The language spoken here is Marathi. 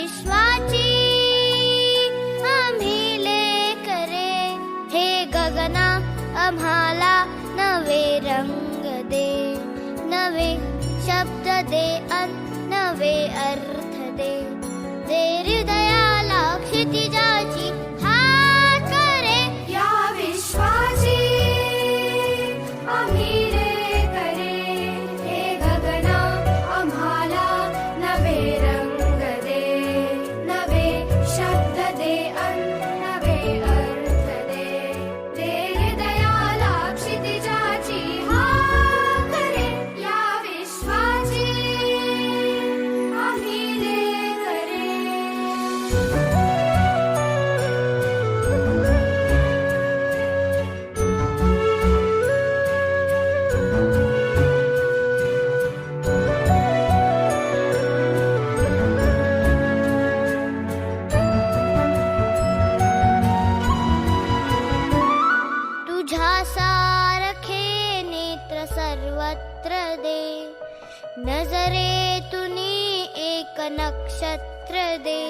विश्वाची आम्ही लेकरे, हे गगना आम्हाला नवे रंग दे, नवे शब्द दे नवे अर्थ दे, दे हृदयाला क्षितिजाची हात करे. या विश्वाची आम्ही लेकरे, हे गगना आम्हाला नवे रंग दे, नवे शब्द दे नवे अर्थ दे, दे हृदयाला क्षितिजाची हात करे. या विश्वाची आम्ही लेकरे. तुझ्या सारखे नेत्र सर्वत्र दे, नजरेतून एक नक्षत्र दे.